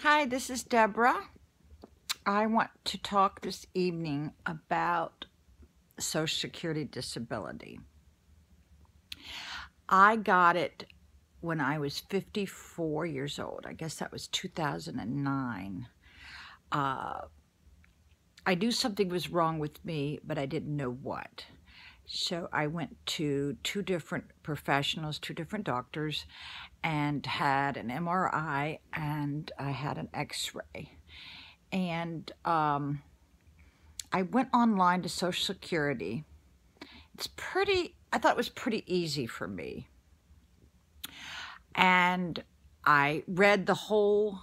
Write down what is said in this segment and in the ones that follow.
Hi, this is Deborah. I want to talk this evening about Social Security disability. I got it when I was 54 years old. I guess that was 2009. I knew something was wrong with me, but I didn't know what. So I went to two different professionals, two different doctors, and had an MRI and I had an X-ray. And I went online to Social Security. I thought it was pretty easy for me. And I read the whole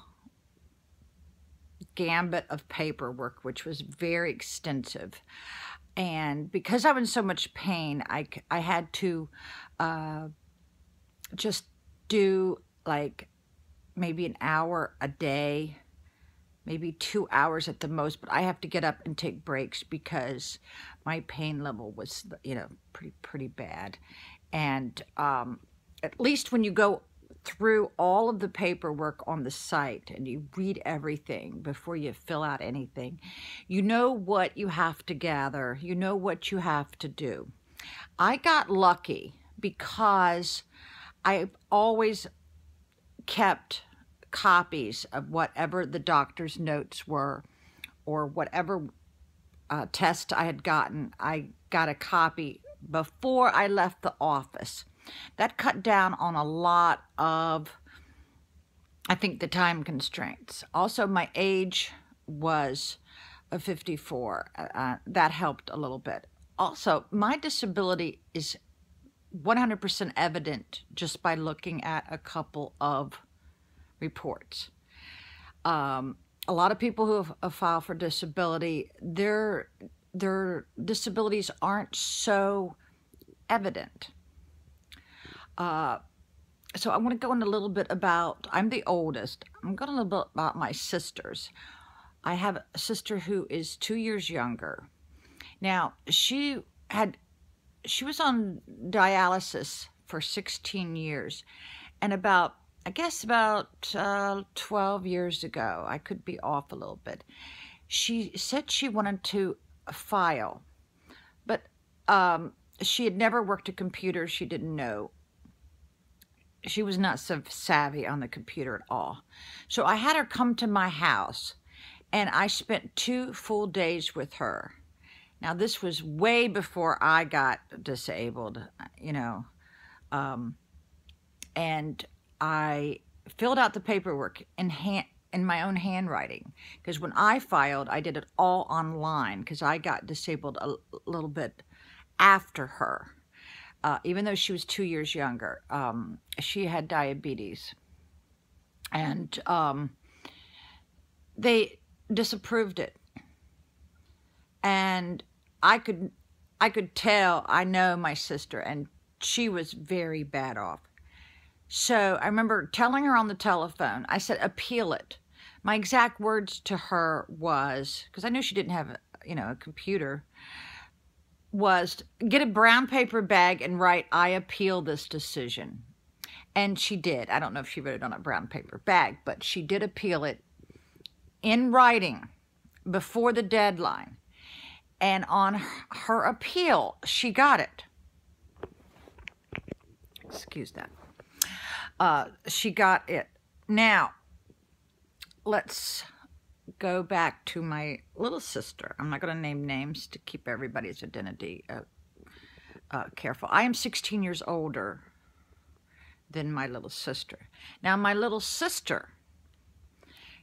gambit of paperwork, which was very extensive. And because I was in so much pain, I had to just do like maybe an hour a day, maybe 2 hours at the most, but I have to get up and take breaks because my pain level was, pretty bad. And at least when you go through all of the paperwork on the site and you read everything before you fill out anything, you know what you have to gather, you know what you have to do. I got lucky because I always kept copies of whatever the doctor's notes were or whatever test I had gotten. I got a copy before I left the office. That cut down on a lot of, I think, the time constraints. Also, my age was 54. That helped a little bit. Also, my disability is 100% evident just by looking at a couple of reports. A lot of people who have filed for disability, their disabilities aren't so evident. So I want to go in a little bit about, I'm the oldest. I'm going to a little bit about my sisters. I have a sister who is 2 years younger. Now, she was on dialysis for 16 years. And about 12 years ago, I could be off a little bit, she said she wanted to file. But she had never worked a computer. She didn't know. She was not so savvy on the computer at all. So I had her come to my house, and I spent 2 full days with her. Now, this was way before I got disabled, and I filled out the paperwork in my own handwriting, because when I filed, I did it all online because I got disabled a little bit after her. Even though she was 2 years younger, she had diabetes, and they disapproved it. And I could tell, I know my sister, and she was very bad off. So I remember telling her on the telephone, I said, appeal it. My exact words to her was, because I knew she didn't have a computer, was get a brown paper bag and write, I appeal this decision. And she did. I don't know if she wrote it on a brown paper bag, but she did appeal it in writing before the deadline. And on her appeal, she got it. Excuse that. She got it. Now, let's go back to my little sister. I'm not going to name names to keep everybody's identity careful. I am 16 years older than my little sister. Now, my little sister,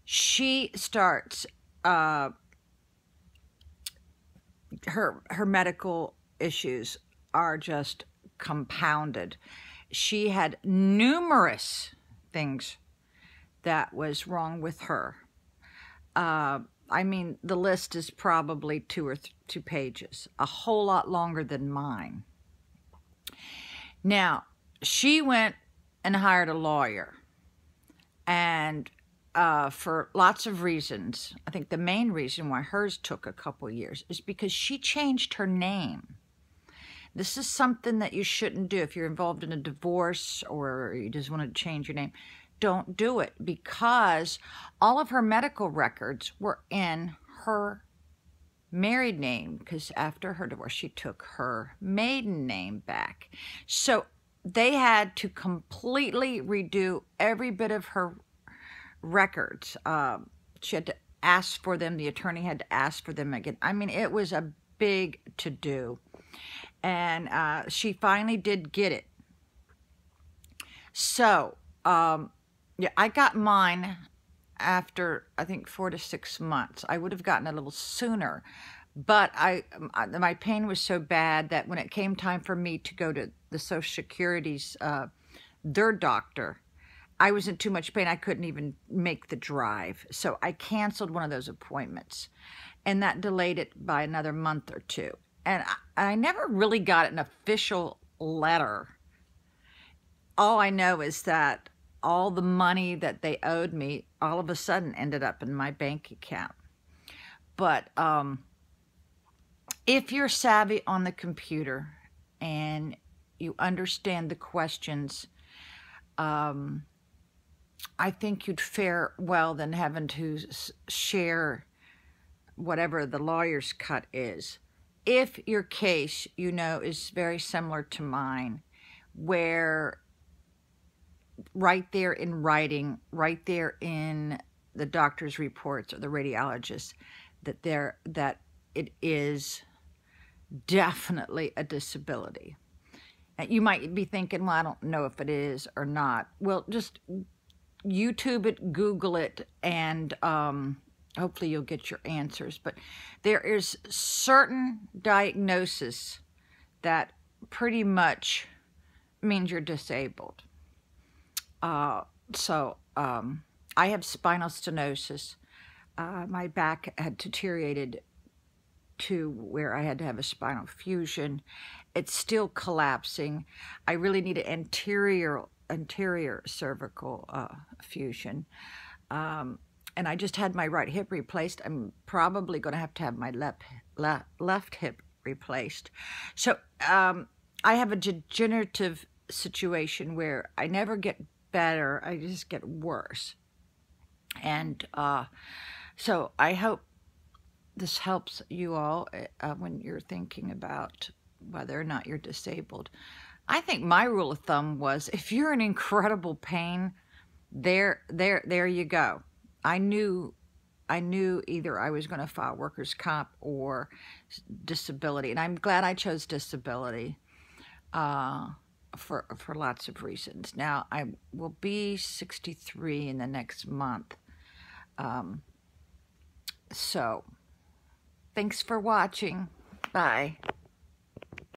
she starts her medical issues are just compounded. She had numerous things that was wrong with her. I mean, the list is probably 2 pages, a whole lot longer than mine. Now, she went and hired a lawyer, and for lots of reasons. I think the main reason why hers took a couple years is because she changed her name. This is something that you shouldn't do if you're involved in a divorce or you just want to change your name. don't do it because all of her medical records were in her married name, because after her divorce, she took her maiden name back. So they had to completely redo every bit of her records. She had to ask for them. The attorney had to ask for them again. I mean, it was a big to-do. And she finally did get it. So, yeah, I got mine after, I think, 4 to 6 months. I would have gotten a little sooner, but my pain was so bad that when it came time for me to go to the Social Security's, their doctor, I was in too much pain. I couldn't even make the drive. So I canceled one of those appointments, and that delayed it by another month or two. And I never really got an official letter. All I know is that all the money that they owed me all of a sudden ended up in my bank account. But if you're savvy on the computer and you understand the questions, I think you'd fare well than having to share whatever the lawyer's cut is. If your case, you know, is very similar to mine, where right there in writing, right there in the doctor's reports or the radiologist, that it is definitely a disability. And you might be thinking, well, I don't know if it is or not. Well, just YouTube it, Google it, and hopefully you'll get your answers. But there is certain diagnosis that pretty much means you're disabled. So I have spinal stenosis. My back had deteriorated to where I had to have a spinal fusion. It's still collapsing. I really need an anterior cervical fusion. And I just had my right hip replaced. I'm probably going to have my left hip replaced. So I have a degenerative situation where I never get better. I just get worse. And so I hope this helps you all when you're thinking about whether or not you're disabled. I think my rule of thumb was, if you're in incredible pain, there you go. I knew either I was going to file workers' comp or disability, and I'm glad I chose disability for lots of reasons. Now, I will be 63 in the next month. So, thanks for watching. Bye.